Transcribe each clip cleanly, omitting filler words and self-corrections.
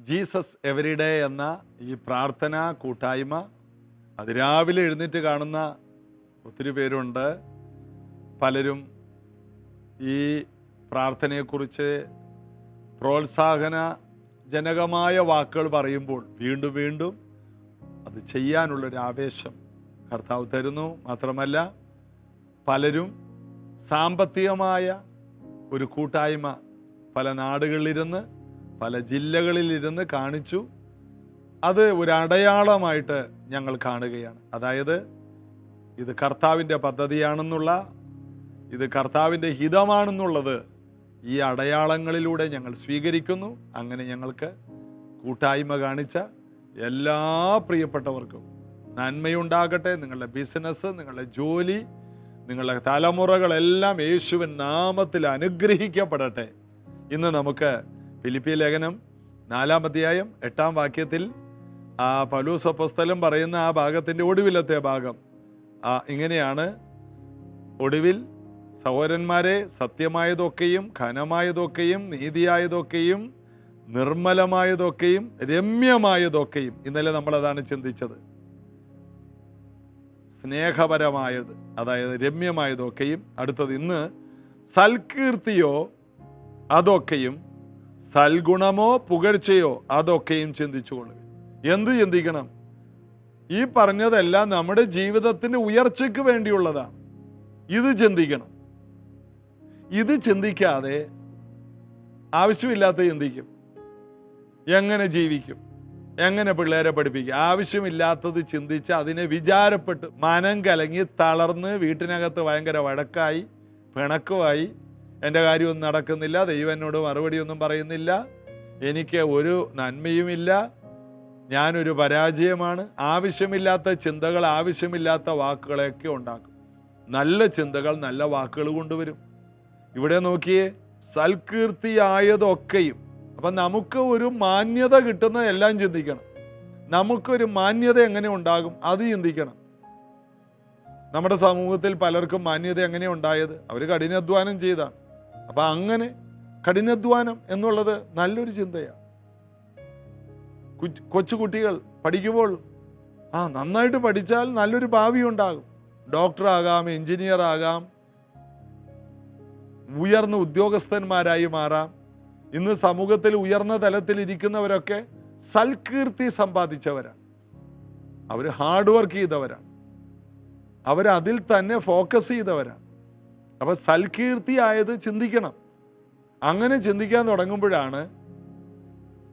Jesus everyday എന്ന ഈ പ്രാർത്ഥനാ കൂട്ടായ്മ അതിരാവിലെ എഴുന്നേറ്റ് കാണുന്ന ഒത്തിരി പേരുണ്ട്. പലരും ഈ പ്രാർത്ഥനയെക്കുറിച്ച് പ്രോത്സാഹനജനകമായ വാക്കുകൾ പറയുമ്പോൾ വീണ്ടും വീണ്ടും അത് ചെയ്യാനുള്ളൊരു ആവേശം കർത്താവ് തരുന്നു. മാത്രമല്ല പലരും സാമ്പത്തികമായ ഒരു കൂട്ടായ്മ പല നാടുകളിലിരുന്ന് പല ജില്ലകളിലിരുന്ന് കാണിച്ചു. അത് ഒരു അടയാളമായിട്ട് ഞങ്ങൾ കാണുകയാണ്. അതായത് ഇത് കർത്താവിൻ്റെ പദ്ധതിയാണെന്നുള്ള, ഇത് കർത്താവിൻ്റെ ഹിതമാണെന്നുള്ളത് ഈ അടയാളങ്ങളിലൂടെ ഞങ്ങൾ സ്വീകരിക്കുന്നു. അങ്ങനെ ഞങ്ങൾക്ക് കൂട്ടായ്മ കാണിച്ച എല്ലാ പ്രിയപ്പെട്ടവർക്കും നന്മയുണ്ടാകട്ടെ. നിങ്ങളുടെ ബിസിനസ്, നിങ്ങളുടെ ജോലി, നിങ്ങളുടെ തലമുറകളെല്ലാം യേശുവിൻ നാമത്തിൽ അനുഗ്രഹിക്കപ്പെടട്ടെ. ഇന്ന് നമുക്ക് ഫിലിപ്പിയ ലേഖനം 4-ാം അധ്യായം 8-ാം വാക്യത്തിൽ പൗലോസ് അപ്പോസ്തലൻ പറയുന്ന ആ ഭാഗത്തിൻ്റെ ഒടുവിലത്തെ ഭാഗം ഇങ്ങനെയാണ്: ഒടുവിൽ സഹോദരന്മാരെ, സത്യമായതൊക്കെയും ഘനമായതൊക്കെയും നീതിയായതൊക്കെയും നിർമ്മലമായതൊക്കെയും രമ്യമായതൊക്കെയും, ഇന്നലെ നമ്മളതാണ് ചിന്തിച്ചത്, സ്നേഹപരമായത്, അതായത് രമ്യമായതൊക്കെയും. അടുത്തത് ഇന്ന് സൽകീർത്തിയോ അതൊക്കെയും, സൽഗുണമോ പുകഴ്ചയോ അതൊക്കെയും ചിന്തിച്ചുകൊള്ളുക. എന്ത് ചിന്തിക്കണം? ഈ പറഞ്ഞതെല്ലാം നമ്മുടെ ജീവിതത്തിൻ്റെ ഉയർച്ചയ്ക്ക് വേണ്ടിയുള്ളതാണ്. ഇത് ചിന്തിക്കണം. ഇത് ചിന്തിക്കാതെ ആവശ്യമില്ലാത്ത ചിന്തിക്കും. എങ്ങനെ ജീവിക്കും, എങ്ങനെ പിള്ളേരെ പഠിപ്പിക്കും, ആവശ്യമില്ലാത്തത് ചിന്തിച്ച് അതിനെ വിചാരപ്പെട്ട് മനം കലങ്ങി തളർന്ന് വീട്ടിനകത്ത് ഭയങ്കര വഴക്കായി പിണക്കമായി, എൻ്റെ കാര്യമൊന്നും നടക്കുന്നില്ല, ദൈവം എന്നോട് മറുപടിയൊന്നും പറയുന്നില്ല, എനിക്ക് ഒരു നന്മയുമില്ല, ഞാനൊരു പരാജയമാണ്. ആവശ്യമില്ലാത്ത ചിന്തകൾ, ആവശ്യമില്ലാത്ത വാക്കുകളെയൊക്കെ ഉണ്ടാക്കും. നല്ല ചിന്തകൾ നല്ല വാക്കുകൾ കൊണ്ടുവരും. ഇവിടെ നോക്കിയേ, സൽകീർത്തിയായതൊക്കെയും. അപ്പം നമുക്ക് ഒരു മാന്യത കിട്ടുന്ന എല്ലാം ചിന്തിക്കണം. നമുക്കൊരു മാന്യത എങ്ങനെ ഉണ്ടാകും അത് ചിന്തിക്കണം. നമ്മുടെ സമൂഹത്തിൽ പലർക്കും മാന്യത എങ്ങനെ ഉണ്ടായത്? അവർ കഠിനാധ്വാനം ചെയ്താണ്. അപ്പം അങ്ങനെ കഠിനാധ്വാനം എന്നുള്ളത് നല്ലൊരു ചിന്തയാണ്. കൊച്ചുകുട്ടികൾ പഠിക്കുമ്പോൾ നന്നായിട്ട് പഠിച്ചാൽ നല്ലൊരു ഭാവി ഉണ്ടാകും. ഡോക്ടറാകാം, എഞ്ചിനീയർ ആകാം, ഉയർന്ന ഉദ്യോഗസ്ഥന്മാരായി മാറാം. ഇന്ന് സമൂഹത്തിൽ ഉയർന്ന തലത്തിൽ ഇരിക്കുന്നവരൊക്കെ സൽകീർത്തി സമ്പാദിച്ചവരാണ്. അവർ ഹാർഡ് വർക്ക് ചെയ്തവരാണ്. അവരതിൽ തന്നെ ഫോക്കസ് ചെയ്തവരാണ്. അപ്പോൾ സൽകീർത്തി ആയത് ചിന്തിക്കണം. അങ്ങനെ ചിന്തിക്കാൻ തുടങ്ങുമ്പോഴാണ്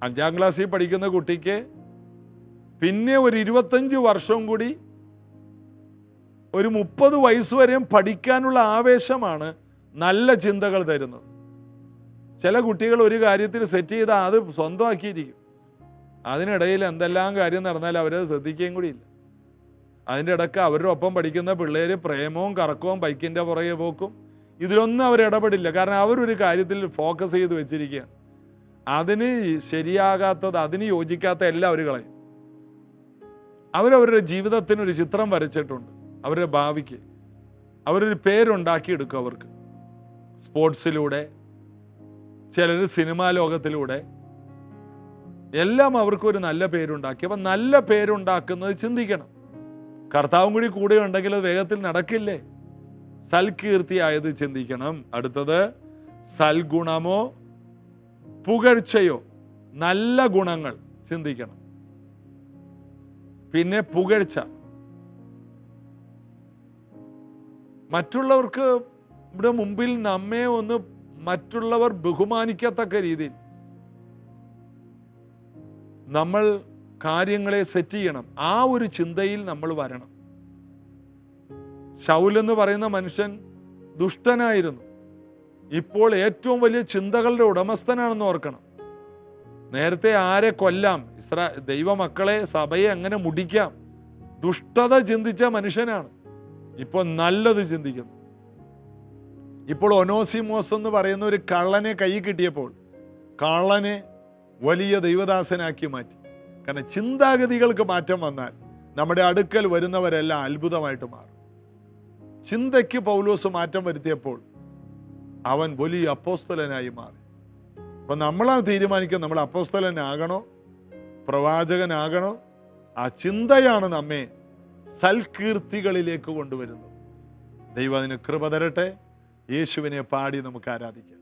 5-ാം ക്ലാസ്സിൽ പഠിക്കുന്ന കുട്ടിക്ക് പിന്നെ ഒരു 25 വർഷം കൂടി, ഒരു 30 വയസ്സ് വരെയും പഠിക്കാനുള്ള ആവേശമാണ് നല്ല ചിന്തകൾ തരുന്നത്. ചില കുട്ടികൾ ഒരു കാര്യത്തിൽ സെറ്റ് ചെയ്താൽ അത് സ്വന്തമാക്കിയിരിക്കും. അതിനിടയിൽ എന്തെല്ലാം കാര്യം നടന്നാൽ അവരത് ശ്രദ്ധിക്കുകയും കൂടിയില്ല. അതിൻ്റെ ഇടയ്ക്ക് അവരുടെ ഒപ്പം പഠിക്കുന്ന പിള്ളേർ പ്രേമവും കറക്കവും ബൈക്കിൻ്റെ പുറകെ പോക്കും, ഇതിലൊന്നും അവർ ഇടപെടില്ല. കാരണം അവരൊരു കാര്യത്തിൽ ഫോക്കസ് ചെയ്ത് വെച്ചിരിക്കുകയാണ്. അതിന് ശരിയാകാത്തത്, അതിന് യോജിക്കാത്ത എല്ലാം അവർ കളയും. അവരവരുടെ ജീവിതത്തിനൊരു ചിത്രം വരച്ചിട്ടുണ്ട്. അവരുടെ ഭാവിക്ക് അവരൊരു പേരുണ്ടാക്കിയെടുക്കും. അവർക്ക് സ്പോർട്സിലൂടെ, ചിലർ സിനിമാ ലോകത്തിലൂടെ എല്ലാം അവർക്കൊരു നല്ല പേരുണ്ടാക്കി. അപ്പം നല്ല പേരുണ്ടാക്കുന്നത് ചിന്തിക്കണം. കർത്താവും കൂടെ ഉണ്ടെങ്കിൽ അത് വേഗത്തിൽ നടക്കില്ലേ? സൽകീർത്തിയായത് ചിന്തിക്കണം. അടുത്തത് സൽഗുണമോ പുകഴ്ചയോ, നല്ല ഗുണങ്ങൾ ചിന്തിക്കണം. പിന്നെ പുകഴ്ച, മറ്റുള്ളവർക്ക് ഇവിടെ മുമ്പിൽ നമ്മെ ഒന്ന് മറ്റുള്ളവർ ബഹുമാനിക്കത്തക്ക രീതിയിൽ നമ്മൾ കാര്യങ്ങളെ സെറ്റ് ചെയ്യണം. ആ ഒരു ചിന്തയിൽ നമ്മൾ വരണം. ശൗൽ എന്ന് പറയുന്ന മനുഷ്യൻ ദുഷ്ടനായിരുന്നു. ഇപ്പോൾ ഏറ്റവും വലിയ ചിന്തകളുടെ ഉടമസ്ഥനാണെന്ന് ഓർക്കണം. നേരത്തെ ആരെ കൊല്ലാം, ദൈവമക്കളെ, സഭയെ എങ്ങനെ മുടിക്കാം, ദുഷ്ടത ചിന്തിച്ച മനുഷ്യനാണ്. ഇപ്പോൾ നല്ലത് ചിന്തിക്കുന്നു. ഇപ്പോൾ ഒനോസിമോസ് എന്ന് പറയുന്ന ഒരു കള്ളനെ കൈ കിട്ടിയപ്പോൾ കള്ളനെ വലിയ ദൈവദാസനാക്കി മാറ്റി. കാരണം ചിന്താഗതികൾക്ക് മാറ്റം വന്നാൽ നമ്മുടെ അടുക്കൽ വരുന്നവരെല്ലാം അത്ഭുതമായിട്ട് മാറും. ചിന്തയ്ക്ക് പൗലോസ് മാറ്റം വരുത്തിയപ്പോൾ അവൻ വലിയ അപ്പോസ്തലനായി മാറി. അപ്പം നമ്മളാണ് തീരുമാനിക്കുക നമ്മൾ അപ്പോസ്തലനാകണോ പ്രവാചകനാകണം. ആ ചിന്തയാണ് നമ്മെ സൽകീർത്തികളിലേക്ക് കൊണ്ടുവരുന്നത്. ദൈവം അതിന് കൃപ തരട്ടെ. യേശുവിനെ പാടി നമുക്ക് ആരാധിക്കാം.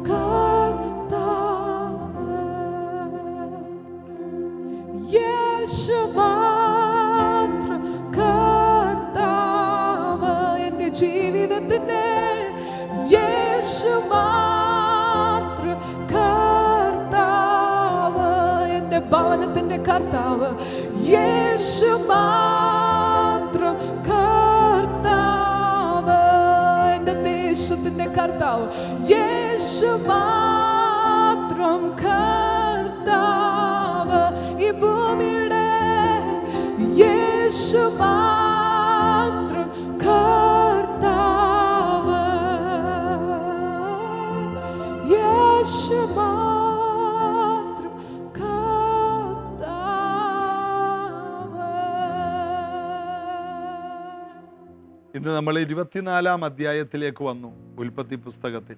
God. കർത്താവ്, യേശു മാത്രം കർത്താവ്, എൻ്റെ ദേശത്തിൻ്റെ കർത്താവ്, യേശു മാത്രം കർത്താവ്, ഈ ഭൂമിയുടെ യേശു മാത്രം കർത്താവ്, യേശു മാത്രം കർത്താവ്. ഇന്ന് നമ്മൾ 24-ാം അധ്യായത്തിലേക്ക് വന്നു. ഉൽപ്പത്തി പുസ്തകത്തിൽ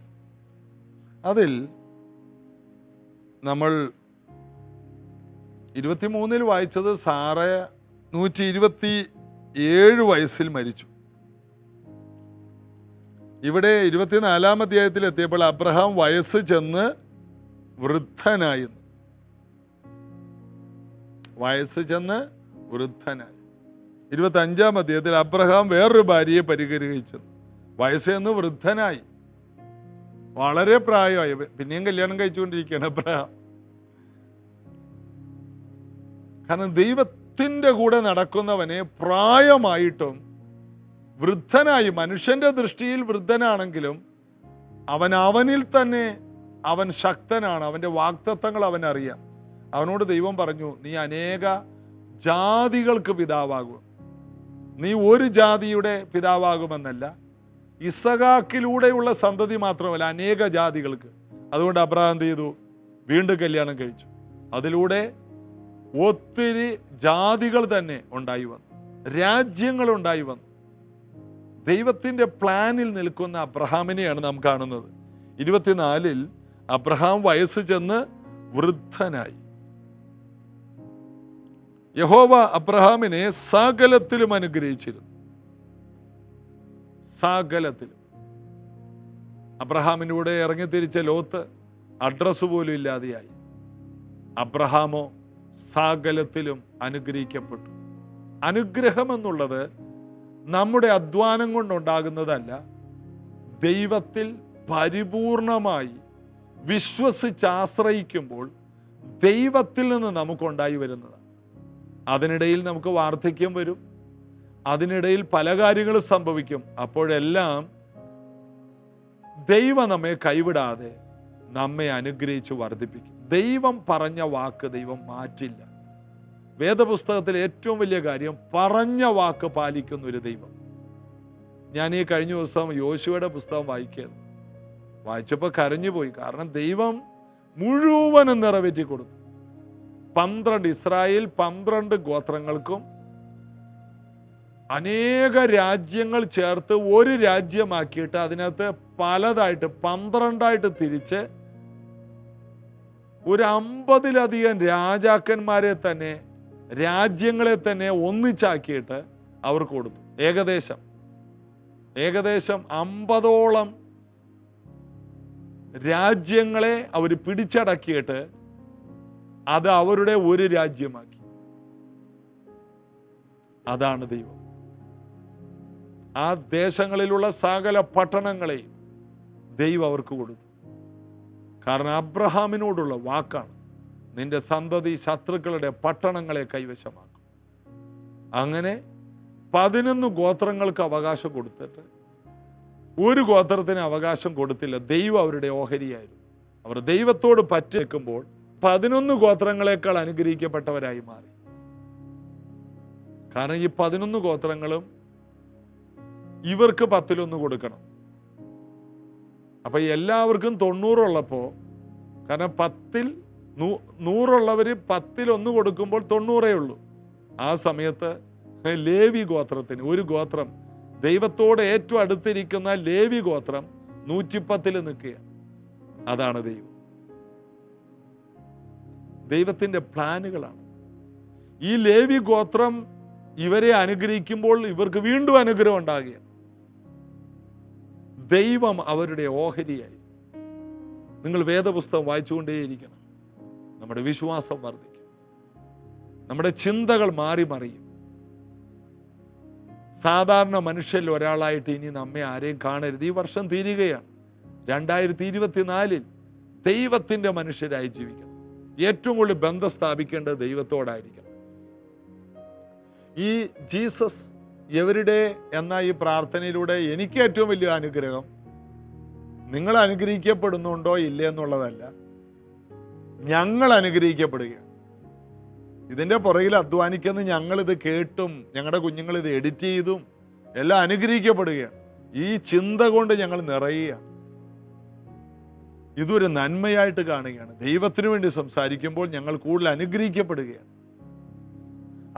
അതിൽ നമ്മൾ 23-ൽ വായിച്ചത് സാറ 127 വയസ്സിൽ മരിച്ചു. ഇവിടെ 24-ാം അധ്യായത്തിൽ എത്തിയപ്പോൾ അബ്രഹാം വയസ്സ് ചെന്ന് വൃദ്ധനായി. വയസ്സ് ചെന്ന് വൃദ്ധനായി. 25-ാം അധ്യായത്തിൽ അബ്രഹാം വേറൊരു ഭാര്യയെ പരിഗ്രഹിച്ചു. വയസ്സ് ചെന്ന് വൃദ്ധനായി, വളരെ പ്രായമായി. പിന്നെയും കല്യാണം കഴിച്ചുകൊണ്ടിരിക്കുകയാണ് അബ്രഹാം. കാരണം ദൈവത്തിൻ്റെ കൂടെ നടക്കുന്നവനെ പ്രായമായിട്ടും വൃദ്ധനായി, മനുഷ്യന്റെ ദൃഷ്ടിയിൽ വൃദ്ധനാണെങ്കിലും അവനിൽ തന്നെ അവൻ ശക്തനാണ്. അവൻ്റെ വാഗ്ദത്തങ്ങൾ അവൻ അറിയാം. അവനോട് ദൈവം പറഞ്ഞു, നീ അനേക ജാതികൾക്ക് പിതാവാകും. നീ ഒരു ജാതിയുടെ പിതാവാകുമെന്നല്ല, ഇസഹാക്കിലൂടെയുള്ള സന്തതി മാത്രമല്ല, അനേക ജാതികൾക്ക്. അതുകൊണ്ട് അബ്രഹാം എന്ത് ചെയ്തു? വീണ്ടും കല്യാണം കഴിച്ചു. അതിലൂടെ ഒത്തിരി ജാതികൾ തന്നെ ഉണ്ടായി വന്നു, രാജ്യങ്ങൾ ഉണ്ടായി വന്നു. ദൈവത്തിൻ്റെ പ്ലാനിൽ നിൽക്കുന്ന അബ്രഹാമിനെയാണ് നാം കാണുന്നത്. 24-ൽ അബ്രഹാം വയസ്സ് ചെന്ന് വൃദ്ധനായി. യഹോവ അബ്രഹാമിനെ സകലത്തിലും അനുഗ്രഹിച്ചിരുന്നു. സകലത്തിലും. അബ്രഹാമിലൂടെ ഇറങ്ങിത്തിരിച്ച ലോത്ത് അഡ്രസ് പോലും ഇല്ലാതെയായി. അബ്രഹാമോ സകലത്തിലും അനുഗ്രഹിക്കപ്പെട്ടു. അനുഗ്രഹം എന്നുള്ളത് നമ്മുടെ അധ്വാനം കൊണ്ടുണ്ടാകുന്നതല്ല, ദൈവത്തിൽ പരിപൂർണമായി വിശ്വസിച്ച് ആശ്രയിക്കുമ്പോൾ ദൈവത്തിൽ നിന്ന് നമുക്കുണ്ടായി വരുന്നതാണ്. അതിനിടയിൽ നമുക്ക് വാർദ്ധക്യം വരും, അതിനിടയിൽ പല കാര്യങ്ങളും സംഭവിക്കും. അപ്പോഴെല്ലാം ദൈവം നമ്മെ കൈവിടാതെ നമ്മെ അനുഗ്രഹിച്ച് വർദ്ധിപ്പിക്കും. ദൈവം പറഞ്ഞ വാക്ക് ദൈവം മാറ്റില്ല. വേദപുസ്തകത്തിലെ ഏറ്റവും വലിയ കാര്യം പറഞ്ഞ വാക്ക് പാലിക്കുന്ന ഒരു ദൈവം. ഞാൻ ഈ കഴിഞ്ഞ ദിവസം യോശുവയുടെ പുസ്തകം വായിക്കുകയാണ്. വായിച്ചപ്പോൾ കരഞ്ഞുപോയി. കാരണം ദൈവം മുഴുവനും നിറവേറ്റി കൊടുത്തു. 12 ഇസ്രായേൽ 12 ഗോത്രങ്ങൾക്കും അനേക രാജ്യങ്ങൾ ചേർത്ത് ഒരു രാജ്യമാക്കിയിട്ട് അതിനകത്ത് പലതായിട്ട് 12ആയിട്ട് തിരിച്ച് ഒരു 50-ലധികം രാജാക്കന്മാരെ തന്നെ, രാജ്യങ്ങളെ തന്നെ ഒന്നിച്ചാക്കിയിട്ട് അവർക്ക് കൊടുത്തു. ഏകദേശം 50ഓളം രാജ്യങ്ങളെ അവർ പിടിച്ചടക്കിയിട്ട് അത് അവരുടെ ഒരു രാജ്യമാക്കി. അതാണ് ദൈവം. ആ ദേശങ്ങളിലുള്ള സകല പട്ടണങ്ങളെയും ദൈവം അവർക്ക് കൊടുത്തു. കാരണം അബ്രഹാമിനോടുള്ള വാക്കാണ്, നിന്റെ സന്തതി ശത്രുക്കളുടെ പട്ടണങ്ങളെ കൈവശമാക്കും. അങ്ങനെ 11 ഗോത്രങ്ങൾക്ക് അവകാശം കൊടുത്തിട്ട് ഒരു ഗോത്രത്തിന് അവകാശം കൊടുത്തില്ല. ദൈവം അവരുടെ ഓഹരിയായിരുന്നു. അവർ ദൈവത്തോട് പറ്റിവെക്കുമ്പോൾ 11 ഗോത്രങ്ങളെക്കാൾ അനുഗ്രഹിക്കപ്പെട്ടവരായി മാറി. കാരണം ഈ 11 ഗോത്രങ്ങളും ഇവർക്ക് 10-1 കൊടുക്കണം. അപ്പൊ എല്ലാവർക്കും 90 ഉള്ളപ്പോ, കാരണം 10-ൽ 100 10-1 കൊടുക്കുമ്പോൾ 90 ഉള്ളൂ. ആ സമയത്ത് ലേവി ഗോത്രത്തിന്, ഒരു ഗോത്രം ദൈവത്തോട് ഏറ്റവും അടുത്തിരിക്കുന്ന ലേവി ഗോത്രം 110-ൽ നിൽക്കുകയാണ്. അതാണ് ദൈവം. ദൈവത്തിന്റെ പ്ലാനുകളാണ്. ഈ ലേവി ഗോത്രം ഇവരെ അനുഗ്രഹിക്കുമ്പോൾ ഇവർക്ക് വീണ്ടും അനുഗ്രഹം ഉണ്ടാകുകയാണ്. ദൈവം അവരുടെ ഓഹരിയായി. നിങ്ങൾ വേദപുസ്തകം വായിച്ചുകൊണ്ടേയിരിക്കണം. നമ്മുടെ വിശ്വാസം വർദ്ധിക്കും, നമ്മുടെ ചിന്തകൾ മാറി മറിയും. സാധാരണ മനുഷ്യരിൽ ഒരാളായിട്ട് ഇനി നമ്മെ ആരെയും കാണരുത്. ഈ വർഷം തീരുകയാണ്. 2024-ൽ ദൈവത്തിൻ്റെ മനുഷ്യരായി ജീവിക്കണം. ഏറ്റവും കൂടുതൽ ബന്ധം സ്ഥാപിക്കേണ്ടത് ദൈവത്തോടായിരിക്കണം. ഈ ജീസസ് എവരിഡേ എന്ന ഈ പ്രാർത്ഥനയിലൂടെ എനിക്ക് ഏറ്റവും വലിയ അനുഗ്രഹം, നിങ്ങൾ അനുഗ്രഹിക്കപ്പെടുന്നുണ്ടോ ഇല്ലേ എന്നുള്ളതല്ല, ഞങ്ങൾ അനുഗ്രഹിക്കപ്പെടുകയാണ്. ഇതിൻ്റെ പുറകിൽ അധ്വാനിക്കുന്ന ഞങ്ങളിത് കേട്ടും ഞങ്ങളുടെ കുഞ്ഞുങ്ങൾ ഇത് എഡിറ്റ് ചെയ്തും എല്ലാം അനുഗ്രഹിക്കപ്പെടുകയാണ്. ഈ ചിന്ത കൊണ്ട് ഞങ്ങൾ നിറയുകയാണ്. ഇതൊരു നന്മയായിട്ട് കാണുകയാണ്. ദൈവത്തിന് വേണ്ടി സംസാരിക്കുമ്പോൾ ഞങ്ങൾ കൂടുതൽ അനുഗ്രഹിക്കപ്പെടുകയാണ്.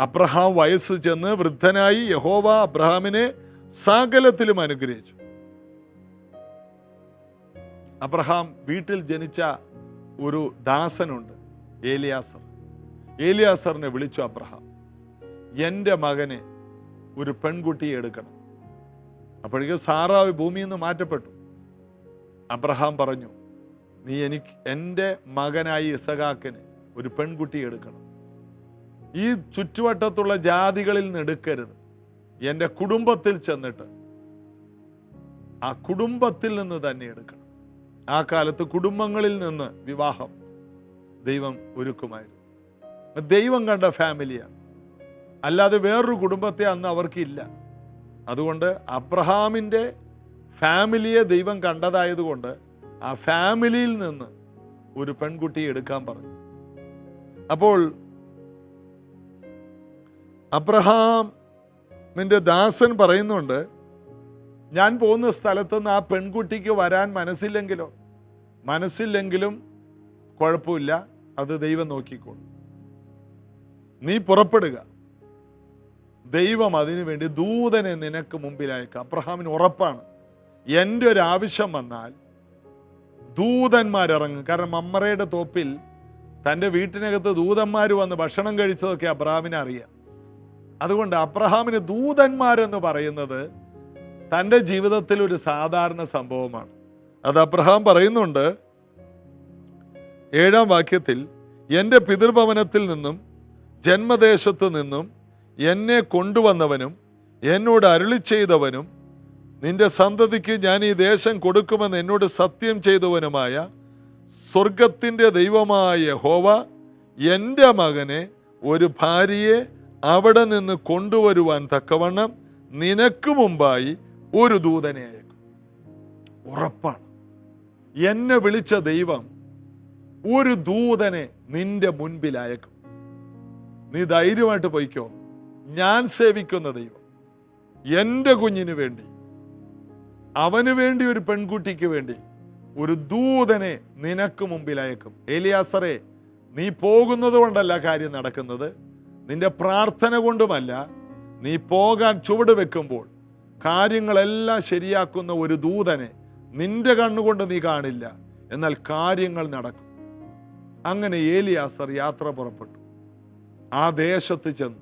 അബ്രഹാം വയസ്സ് ചെന്ന് വൃദ്ധനായി. യഹോവ അബ്രഹാമിനെ സകലത്തിലും അനുഗ്രഹിച്ചു. അബ്രഹാം വീട്ടിൽ ജനിച്ച ഒരു ദാസനുണ്ട്, ഏലിയാസർ. ഏലിയാസറിനെ വിളിച്ചു അബ്രഹാം, എൻ്റെ മകനെ ഒരു പെൺകുട്ടിയെ എടുക്കണം. അപ്പോഴേക്കും സാറാവ് ഭൂമിയിൽ നിന്ന് മാറ്റപ്പെട്ടു. അബ്രഹാം പറഞ്ഞു, നീ എൻ്റെ മകനായി ഇസഹാക്കിന് ഒരു പെൺകുട്ടിയെ എടുക്കണം. ഈ ചുറ്റുവട്ടത്തുള്ള ജാതികളിൽ നിന്ന് എടുക്കരുത്. എൻ്റെ കുടുംബത്തിൽ ചെന്നിട്ട് ആ കുടുംബത്തിൽ നിന്ന് തന്നെ എടുക്കണം. ആ കാലത്ത് കുടുംബങ്ങളിൽ നിന്ന് വിവാഹം ദൈവം ഒരുക്കുമായിരുന്നു. ദൈവം കണ്ട ഫാമിലിയാണ്, അല്ലാതെ വേറൊരു കുടുംബത്തെ അന്ന് അവർക്കില്ല. അതുകൊണ്ട് അബ്രഹാമിൻ്റെ ഫാമിലിയെ ദൈവം കണ്ടതായതുകൊണ്ട് ആ ഫാമിലിയിൽ നിന്ന് ഒരു പെൺകുട്ടിയെ എടുക്കാൻ പറഞ്ഞു. അപ്പോൾ അബ്രഹാമിൻ്റെ ദാസൻ പറയുന്നുണ്ട്, ഞാൻ പോകുന്ന സ്ഥലത്തുനിന്ന് ആ പെൺകുട്ടിക്ക് വരാൻ മനസ്സില്ലെങ്കിലും കുഴപ്പമില്ല, അത് ദൈവം നോക്കിക്കോളും. നീ പുറപ്പെടുക, ദൈവം അതിനു വേണ്ടി ദൂതനെ നിനക്ക് മുമ്പിലയക്കാം. അബ്രഹാമിന് ഉറപ്പാണ്, എൻ്റെ ഒരു ആവശ്യം വന്നാൽ ദൂതന്മാരിറങ്ങും. കാരണം മമ്മറയുടെ തോപ്പിൽ തൻ്റെ വീട്ടിനകത്ത് ദൂതന്മാർ വന്ന് ഭക്ഷണം കഴിച്ചതൊക്കെ അബ്രഹാമിനെ അറിയാം. അതുകൊണ്ട് അബ്രഹാമിന് ദൂതന്മാരെന്ന് പറയുന്നത് തൻ്റെ ജീവിതത്തിൽ ഒരു സാധാരണ സംഭവമാണ്. അത് അബ്രഹാം പറയുന്നുണ്ട് 7-ാം വാക്യത്തിൽ, എൻ്റെ പിതൃഭവനത്തിൽ നിന്നും ജന്മദേശത്തു നിന്നും എന്നെ കൊണ്ടുവന്നവനും എന്നോട് അരുളി ചെയ്തവനും നിന്റെ സന്തതിക്ക് ഞാൻ ഈ ദേശം കൊടുക്കുമെന്ന് എന്നോട് സത്യം ചെയ്തവനുമായ സ്വർഗത്തിൻ്റെ ദൈവമായ യഹോവ എൻ്റെ മകനെ ഒരു ഭാര്യയെ അവിടെ നിന്ന് കൊണ്ടുവരുവാൻ തക്കവണ്ണം നിനക്ക് മുമ്പായി ഒരു ദൂതനെ അയക്കും. ഉറപ്പാണ്, എന്നെ വിളിച്ച ദൈവം ഒരു ദൂതനെ നിന്റെ മുൻപിൽ അയക്കും. നീ ധൈര്യമായിട്ട് പോയിക്കോ. ഞാൻ സേവിക്കുന്ന ദൈവം എൻ്റെ കുഞ്ഞിന് വേണ്ടി, അവന് വേണ്ടി, ഒരു പെൺകുട്ടിക്ക് വേണ്ടി ഒരു ദൂതനെ നിനക്ക് മുമ്പിൽ അയക്കും. ഏലിയാസറേ, നീ പോകുന്നത് കൊണ്ടല്ല കാര്യം നടക്കുന്നത്, നിന്റെ പ്രാർത്ഥന കൊണ്ടുമല്ല. നീ പോകാൻ ചുവട് വെക്കുമ്പോൾ കാര്യങ്ങളെല്ലാം ശരിയാക്കുന്ന ഒരു ദൂതനെ നിന്റെ കണ്ണുകൊണ്ട് നീ കാണില്ല, എന്നാൽ കാര്യങ്ങൾ നടക്കും. അങ്ങനെ ഏലിയാസർ യാത്ര പുറപ്പെട്ടു. ആ ദേശത്ത് ചെന്നു.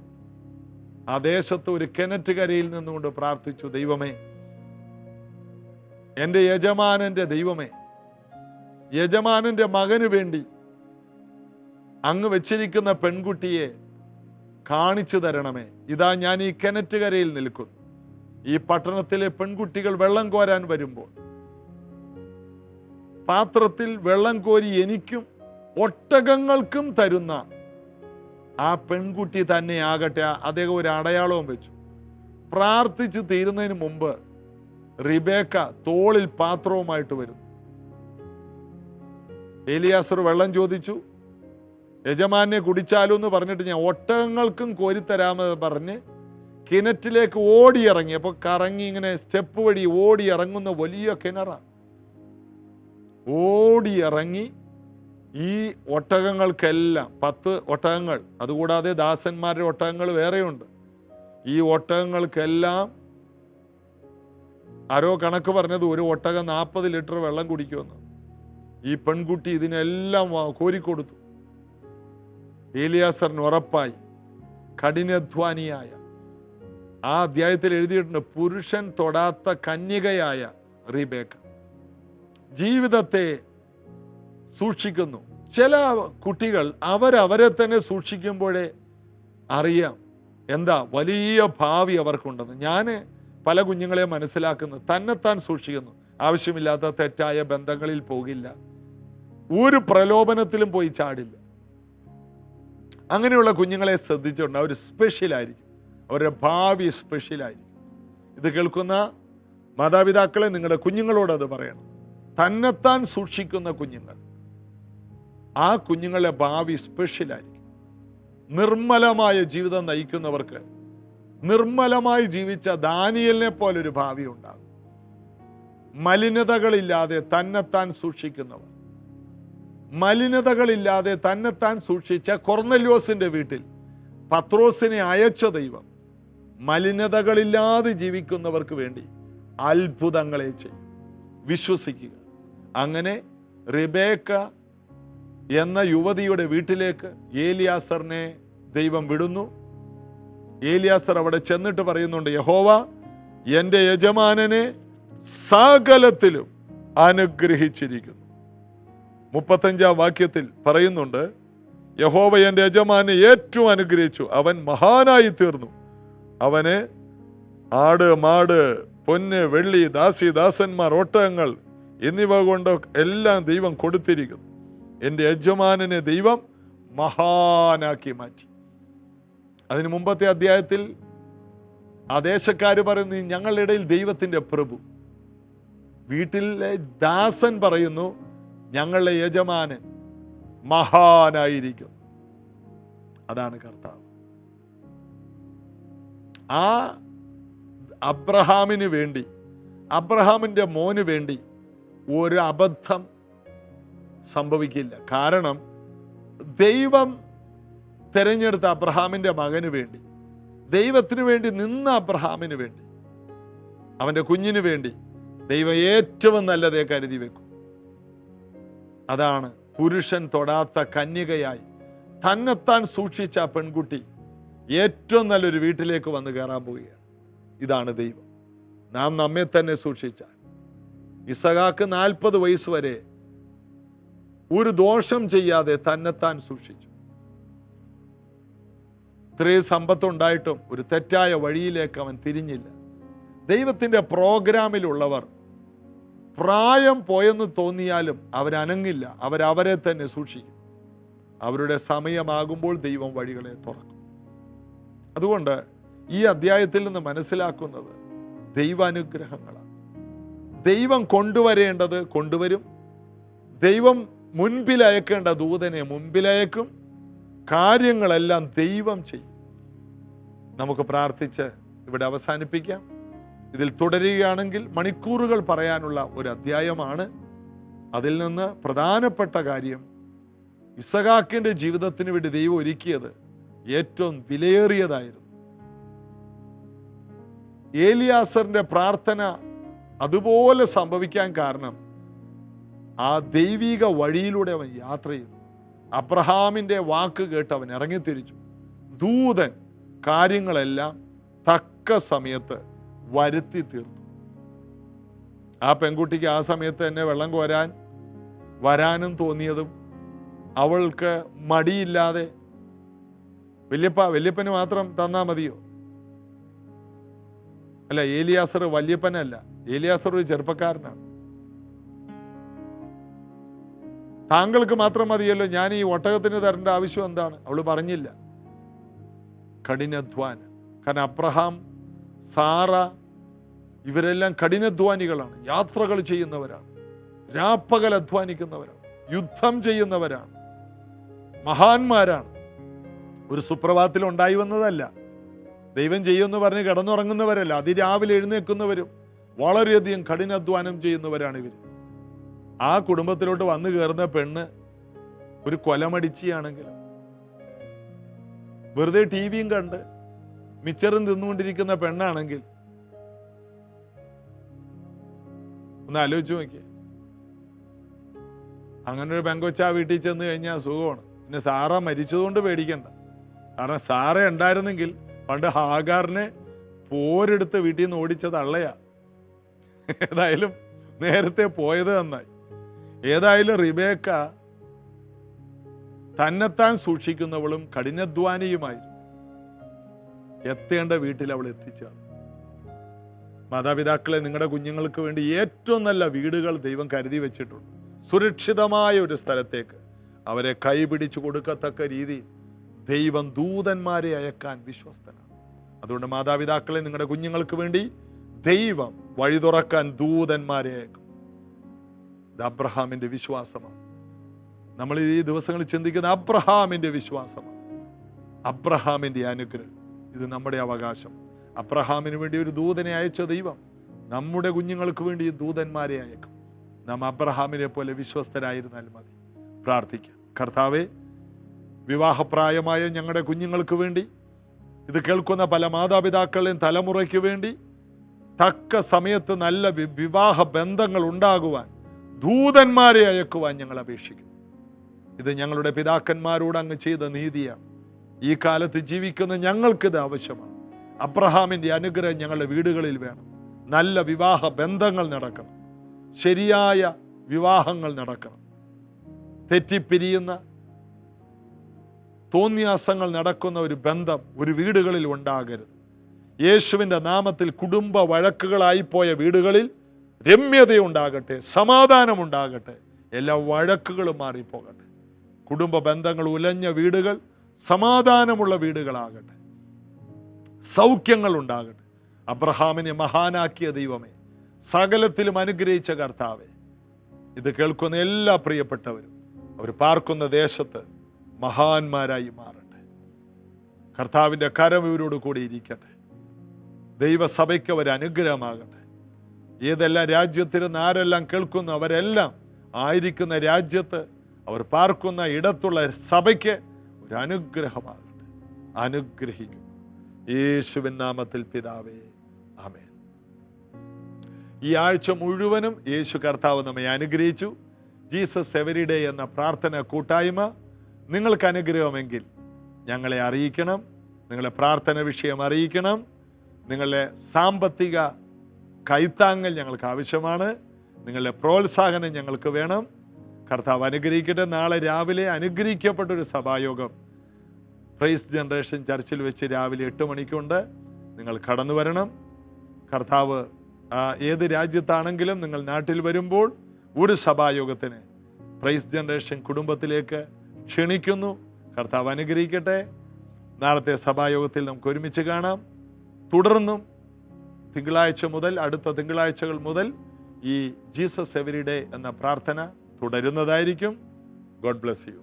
ആ ദേശത്ത് ഒരു കിണറ്റ് കരയിൽ നിന്നുകൊണ്ട് പ്രാർത്ഥിച്ചു, ദൈവമേ, എൻ്റെ യജമാനൻ്റെ ദൈവമേ, യജമാനൻ്റെ മകന് വേണ്ടി അങ്ങ് വെച്ചിരിക്കുന്ന പെൺകുട്ടിയെ കാണിച്ചു തരണമേ. ഇതാ ഞാൻ ഈ കിണറ്റ് കരയിൽ നിൽക്കുന്നു. ഈ പട്ടണത്തിലെ പെൺകുട്ടികൾ വെള്ളം കോരാൻ വരുമ്പോൾ പാത്രത്തിൽ വെള്ളം കോരി എനിക്കും ഒട്ടകങ്ങൾക്കും തരുന്ന ആ പെൺകുട്ടി തന്നെ ആകട്ടെ. അദ്ദേഹം ഒരു അടയാളവും വെച്ചു. പ്രാർത്ഥിച്ച് തീരുന്നതിന് മുമ്പ് റിബേക്ക തോളിൽ പാത്രവുമായിട്ട് വരുന്നു. ഏലിയാസർ വെള്ളം ചോദിച്ചു. യജമാനെ കുടിച്ചാലോ എന്ന് പറഞ്ഞിട്ട് ഞാൻ ഒട്ടകങ്ങൾക്കും കോരിത്തരാമെന്ന് പറഞ്ഞ് കിണറ്റിലേക്ക് ഓടിയിറങ്ങി. അപ്പോൾ കറങ്ങി ഇങ്ങനെ സ്റ്റെപ്പ് വഴി ഓടി ഇറങ്ങുന്ന വലിയ കിണറാണ്. ഓടിയിറങ്ങി ഈ ഒട്ടകങ്ങൾക്കെല്ലാം 10 ഒട്ടകങ്ങൾ, അതുകൂടാതെ ദാസന്മാരുടെ ഒട്ടകങ്ങൾ വേറെയുണ്ട്. ഈ ഒട്ടകങ്ങൾക്കെല്ലാം ആരോ കണക്ക് പറഞ്ഞത് ഒരു ഒട്ടകം 40 ലിറ്റർ വെള്ളം കുടിക്കുമെന്ന്. ഈ പെൺകുട്ടി ഇതിനെല്ലാം കോരിക്കൊടുത്തു. ഏലിയാസറിന് ഉറപ്പായി. കഠിനാധ്വാനിയായ, ആ അധ്യായത്തിൽ എഴുതിയിട്ടുണ്ട്, പുരുഷൻ തൊടാത്ത കന്യകയായ റിബേക്ക ജീവിതത്തെ സൂക്ഷിക്കുന്നു. ചില കുട്ടികൾ അവരവരെ തന്നെ സൂക്ഷിക്കുമ്പോഴേ അറിയാം എന്താ വലിയ ഭാവി അവർക്കുണ്ടെന്ന്. ഞാൻ പല കുഞ്ഞുങ്ങളെ മനസ്സിലാക്കുന്നത് തന്നെത്താൻ സൂക്ഷിക്കുന്നു. ആവശ്യമില്ലാത്ത തെറ്റായ ബന്ധങ്ങളിൽ പോകില്ല, ഒരു പ്രലോഭനത്തിലും പോയി ചാടില്ല. അങ്ങനെയുള്ള കുഞ്ഞുങ്ങളെ ശ്രദ്ധിച്ചുകൊണ്ട് അവർ സ്പെഷ്യലായിരിക്കും, അവരുടെ ഭാവി സ്പെഷ്യലായിരിക്കും. ഇത് കേൾക്കുന്ന മാതാപിതാക്കളെ നിങ്ങളുടെ കുഞ്ഞുങ്ങളോട് അത് പറയണം. തന്നെത്താൻ സൂക്ഷിക്കുന്ന കുഞ്ഞുങ്ങൾ, ആ കുഞ്ഞുങ്ങളുടെ ഭാവി സ്പെഷ്യലായിരിക്കും. നിർമ്മലമായ ജീവിതം നയിക്കുന്നവർക്ക് നിർമ്മലമായി ജീവിച്ച ദാനിയേലിനെ പോലൊരു ഭാവി ഉണ്ടാകും. മലിനതകളില്ലാതെ തന്നെത്താൻ സൂക്ഷിക്കുന്നവർ, മലിനതകളില്ലാതെ തന്നെത്താൻ സൂക്ഷിച്ച കൊർന്നല്യോസിന്റെ വീട്ടിൽ പത്രോസിനെ അയച്ച ദൈവം മലിനതകളില്ലാതെ ജീവിക്കുന്നവർക്ക് വേണ്ടി അത്ഭുതങ്ങളെ ചെയ്യും. വിശ്വസിക്കുക. അങ്ങനെ റിബേക്ക എന്ന യുവതിയുടെ വീട്ടിലേക്ക് ഏലിയാസറിനെ ദൈവം വിടുന്നു. ഏലിയാസർ അവിടെ ചെന്നിട്ട് പറയുന്നുണ്ട്, യഹോവ എൻ്റെ യജമാനനെ സകലത്തിലും അനുഗ്രഹിച്ചിരിക്കുന്നു. 35-ാം വാക്യത്തിൽ പറയുന്നുണ്ട്, യഹോവ എൻ്റെ യജമാനെ ഏറ്റവും അനുഗ്രഹിച്ചു, അവൻ മഹാനായി തീർന്നു. അവന് ആട്, മാട്, പൊന്ന്, വെള്ളി, ദാസി, ദാസന്മാർ, ഒട്ടകങ്ങൾ എന്നിവ കൊണ്ട് എല്ലാം ദൈവം കൊടുത്തിരിക്കുന്നു. എൻ്റെ യജമാനനെ ദൈവം മഹാനാക്കി മാറ്റി. അതിന് മുമ്പത്തെ അധ്യായത്തിൽ ആ ദേശക്കാര് പറയുന്നു, ഞങ്ങളുടെ ഇടയിൽ ദൈവത്തിൻ്റെ പ്രഭു. വീട്ടിലെ ദാസൻ പറയുന്നു, ഞങ്ങളുടെ യജമാനൻ മഹാനായിരിക്കും. അതാണ് കർത്താവ്. ആ അബ്രഹാമിന് വേണ്ടി, അബ്രഹാമിൻ്റെ മോന് വേണ്ടി ഒരു അബദ്ധം സംഭവിക്കില്ല. കാരണം ദൈവം തിരഞ്ഞെടുത്ത അബ്രഹാമിൻ്റെ മകന് വേണ്ടി, ദൈവത്തിന് വേണ്ടി നിന്ന അബ്രഹാമിന് വേണ്ടി, അവൻ്റെ കുഞ്ഞിന് വേണ്ടി ദൈവം ഏറ്റവും നല്ലതേ കരുതി വെക്കും. അതാണ് പുരുഷൻ തൊടാത്ത കന്യകയായി തന്നെത്താൻ സൂക്ഷിച്ച ആ പെൺകുട്ടി ഏറ്റവും നല്ലൊരു വീട്ടിലേക്ക് വന്ന് കയറാൻ പോവുകയാണ്. ഇതാണ് ദൈവം. നാം നമ്മെ തന്നെ സൂക്ഷിച്ചാൽ, ഇസഹാക്ക് 40 വയസ്സ് വരെ ഒരു ദോഷം ചെയ്യാതെ തന്നെത്താൻ സൂക്ഷിച്ചു. ഇത്രയും സമ്പത്തുണ്ടായിട്ടും ഒരു തെറ്റായ വഴിയിലേക്ക് അവൻ തിരിഞ്ഞില്ല. ദൈവത്തിൻ്റെ പ്രോഗ്രാമിലുള്ളവർ പ്രായം പോയെന്ന് തോന്നിയാലും അവരനങ്ങില്ല, അവരവരെ തന്നെ സൂക്ഷിക്കും. അവരുടെ സമയമാകുമ്പോൾ ദൈവം വഴികളെ തുറക്കും. അതുകൊണ്ട് ഈ അധ്യായത്തിൽ നിന്ന് മനസ്സിലാക്കുന്നത് ദൈവാനുഗ്രഹങ്ങളാണ്. ദൈവം കൊണ്ടുവരേണ്ടത് കൊണ്ടുവരും. ദൈവം മുൻപിലയക്കേണ്ട ദൂതനെ മുൻപിലയക്കും. കാര്യങ്ങളെല്ലാം ദൈവം ചെയ്യും. നമുക്ക് പ്രാർത്ഥിച്ച് ഇവിടെ അവസാനിപ്പിക്കാം. ഇതിൽ തുടരുകയാണെങ്കിൽ മണിക്കൂറുകൾ പറയാനുള്ള ഒരു അധ്യായമാണ്. അതിൽ നിന്ന് പ്രധാനപ്പെട്ട കാര്യം, ഇസഹാക്കിന്റെ ജീവിതത്തിന് വേണ്ടി ദൈവം ഒരുക്കിയത് ഏറ്റവും വിലയേറിയതായിരുന്നു. ഏലിയാസറിന്റെ പ്രാർത്ഥന അതുപോലെ സംഭവിക്കാൻ കാരണം ആ ദൈവിക വഴിയിലൂടെ അവൻ യാത്ര ചെയ്തു. അബ്രഹാമിന്റെ വാക്ക് കേട്ട് അവൻ ഇറങ്ങിത്തിരിച്ചു. ദൂതൻ കാര്യങ്ങളെല്ലാം തക്ക സമയത്ത് വരുത്തി തീർത്തു. ആ പെൺകുട്ടിക്ക് ആ സമയത്ത് തന്നെ വെള്ളം കോരാൻ വരാനും തോന്നിയതും അവൾക്ക് മടിയില്ലാതെ, വല്യപ്പന് മാത്രം തന്നാ മതിയോ? അല്ല, ഏലിയാസർ വല്യപ്പനല്ല, ഏലിയാസർ ഒരു ചെറുപ്പക്കാരനാണ്. താങ്കൾക്ക് മാത്രം മതിയല്ലോ, ഞാൻ ഈ ഒട്ടകത്തിന് തരേണ്ട ആവശ്യം എന്താണ്? അവള് പറഞ്ഞില്ല. കഠിനാധ്വാനം. കാരണം അബ്രഹാം, സാറ ഇവരെല്ലാം കഠിനാധ്വാനികളാണ്, യാത്രകൾ ചെയ്യുന്നവരാണ്, രാപ്പകൽ അധ്വാനിക്കുന്നവരാണ്, യുദ്ധം ചെയ്യുന്നവരാണ്, മഹാന്മാരാണ്. ഒരു സുപ്രഭാതത്തിൽ ഉണ്ടായി വന്നതല്ല. ദൈവം ചെയ്യുമെന്ന് പറഞ്ഞ് കിടന്നുറങ്ങുന്നവരല്ല, അതിരാവിലെ എഴുന്നേൽക്കുന്നവരും വളരെയധികം കഠിനാധ്വാനം ചെയ്യുന്നവരാണ് ഇവർ. ആ കുടുംബത്തിലോട്ട് വന്നു കയറുന്ന പെണ്ണ് ഒരു കൊലമടിച്ചിയാണെങ്കിലും, വെറുതെ ടിവിയും കണ്ട് മിച്ചറും തിന്നുകൊണ്ടിരിക്കുന്ന പെണ്ണാണെങ്കിൽ ഒന്ന് ആലോചിച്ച് നോക്കിയേ. അങ്ങനെ ഒരു പെങ്കൊച്ച വീട്ടിൽ ചെന്ന് കഴിഞ്ഞാൽ സുഖമാണ്. പിന്നെ സാറ മരിച്ചതുകൊണ്ട് പേടിക്കണ്ട. കാരണം സാറ ഉണ്ടായിരുന്നെങ്കിൽ പണ്ട് ഹാഗാറിനെ പോരെടുത്ത് വീട്ടിൽ നിന്ന് ഓടിച്ചത് അള്ളയാ. ഏതായാലും നേരത്തെ പോയത് നന്നായി. ഏതായാലും റിബേക്ക തന്നെത്താൻ സൂക്ഷിക്കുന്നവളും കഠിനാധ്വാനിയുമായിരുന്നു. എത്തേണ്ട വീട്ടിൽ അവൾ എത്തിച്ചേർന്നു. മാതാപിതാക്കളെ, നിങ്ങളുടെ കുഞ്ഞുങ്ങൾക്ക് വേണ്ടി ഏറ്റവും നല്ല വീടുകൾ ദൈവം കരുതി വെച്ചിട്ടുണ്ട്. സുരക്ഷിതമായ ഒരു സ്ഥലത്തേക്ക് അവരെ കൈപിടിച്ചു കൊടുക്കത്തക്ക രീതിയിൽ ദൈവം ദൂതന്മാരെ അയക്കാൻ വിശ്വസ്തനാണ്. അതുകൊണ്ട് മാതാപിതാക്കളെ, നിങ്ങളുടെ കുഞ്ഞുങ്ങൾക്ക് വേണ്ടി ദൈവം വഴി തുറക്കാൻ ദൂതന്മാരെ അയക്കും. ഇത് അബ്രഹാമിന്റെ വിശ്വാസമാണ്. നമ്മൾ ഈ ദിവസങ്ങളിൽ ചിന്തിക്കുന്ന അബ്രഹാമിന്റെ വിശ്വാസമാണ്, അബ്രഹാമിന്റെ അനുഗ്രഹം. ഇത് നമ്മുടെ അവകാശം. അബ്രഹാമിന് വേണ്ടി ഒരു ദൂതനെ അയച്ച ദൈവം നമ്മുടെ കുഞ്ഞുങ്ങൾക്ക് വേണ്ടി ദൂതന്മാരെ അയക്കും. നാം അബ്രഹാമിനെ പോലെ വിശ്വസ്തരായിരുന്നാൽ മതി. പ്രാർത്ഥിക്കാം. കർത്താവേ, വിവാഹപ്രായമായ ഞങ്ങളുടെ കുഞ്ഞുങ്ങൾക്ക് വേണ്ടി, ഇത് കേൾക്കുന്ന പല മാതാപിതാക്കളെയും തലമുറയ്ക്ക് വേണ്ടി തക്ക സമയത്ത് നല്ല വിവാഹ ബന്ധങ്ങൾ ഉണ്ടാകുവാൻ ദൂതന്മാരെ അയക്കുവാൻ ഞങ്ങൾ അപേക്ഷിക്കുന്നു. ഇത് ഞങ്ങളുടെ പിതാക്കന്മാരോട് അങ്ങ് ചെയ്ത നീതിയാണ്. ഈ കാലത്ത് ജീവിക്കുന്ന ഞങ്ങൾക്കിത് ആവശ്യമാണ്. അബ്രഹാമിൻ്റെ അനുഗ്രഹം ഞങ്ങളുടെ വീടുകളിൽ വേണം. നല്ല വിവാഹ ബന്ധങ്ങൾ നടക്കണം, ശരിയായ വിവാഹങ്ങൾ നടക്കണം. തെറ്റിപ്പിരിയുന്ന തോന്നിയാസങ്ങൾ നടക്കുന്ന ഒരു ബന്ധം ഒരു വീടുകളിൽ ഉണ്ടാകരുത്. യേശുവിൻ്റെ നാമത്തിൽ കുടുംബ വഴക്കുകളായിപ്പോയ വീടുകളിൽ രമ്യതയുണ്ടാകട്ടെ, സമാധാനമുണ്ടാകട്ടെ, എല്ലാ വഴക്കുകളും മാറിപ്പോകട്ടെ. കുടുംബ ബന്ധങ്ങൾ ഉലഞ്ഞ വീടുകൾ സമാധാനമുള്ള വീടുകളാകട്ടെ, സൗഖ്യങ്ങൾ ഉണ്ടാകട്ടെ. അബ്രഹാമിനെ മഹാനാക്കിയ ദൈവമേ, സകലത്തിലും അനുഗ്രഹിച്ച കർത്താവേ, ഇത് കേൾക്കുന്ന എല്ലാ പ്രിയപ്പെട്ടവരും അവർ പാർക്കുന്ന ദേശത്ത് മഹാന്മാരായി മാറട്ടെ. കർത്താവിൻ്റെ കരം ഇവരോട് കൂടി ഇരിക്കട്ടെ. ദൈവസഭയ്ക്ക് അവർ അനുഗ്രഹമാകട്ടെ. ഏതെല്ലാം രാജ്യത്തിരുന്ന് ആരെല്ലാം കേൾക്കുന്നു അവരെല്ലാം ആയിരിക്കുന്ന രാജ്യത്ത് അവർ പാർക്കുന്ന ഇടത്തുള്ള സഭയ്ക്ക് ഒരു അനുഗ്രഹമാകട്ടെ. അനുഗ്രഹിക്കും യേശുവിൻ നാമത്തിൽ പിതാവേ, ആമേൻ. ഈ ആഴ്ച മുഴുവനും യേശു കർത്താവ് നമ്മെ അനുഗ്രഹിച്ചു. ജീസസ് എവരി ഡേ എന്ന പ്രാർത്ഥന കൂട്ടായ്മ നിങ്ങൾക്ക് അനുഗ്രഹമെങ്കിൽ ഞങ്ങളെ അറിയിക്കണം. നിങ്ങളെ പ്രാർത്ഥന വിഷയം അറിയിക്കണം. നിങ്ങളുടെ സാമ്പത്തിക കൈത്താങ്ങൽ ഞങ്ങൾക്ക് ആവശ്യമാണ്. നിങ്ങളുടെ പ്രോത്സാഹനം ഞങ്ങൾക്ക് വേണം. കർത്താവ് അനുഗ്രഹിക്കട്ടെ. നാളെ രാവിലെ അനുഗ്രഹിക്കപ്പെട്ടൊരു സഭായോഗം പ്രൈസ് ജനറേഷൻ ചർച്ചിൽ വെച്ച് രാവിലെ 8 മണിക്കുണ്ട്. നിങ്ങൾ കടന്നു വരണം. കർത്താവ് ഏത് രാജ്യത്താണെങ്കിലും നിങ്ങൾ നാട്ടിൽ വരുമ്പോൾ ഒരു സഭായോഗത്തിന് പ്രൈസ് ജനറേഷൻ കുടുംബത്തിലേക്ക് ക്ഷണിക്കുന്നു. കർത്താവ് അനുഗ്രഹിക്കട്ടെ. നാളത്തെ സഭായോഗത്തിൽ നമുക്ക് ഒരുമിച്ച് കാണാം. തുടർന്നും തിങ്കളാഴ്ച മുതൽ അടുത്ത തിങ്കളാഴ്ചകൾ മുതൽ ഈ ജീസസ് എവരി ഡേ എന്ന പ്രാർത്ഥന തുടരുന്നതായിരിക്കും. God bless you.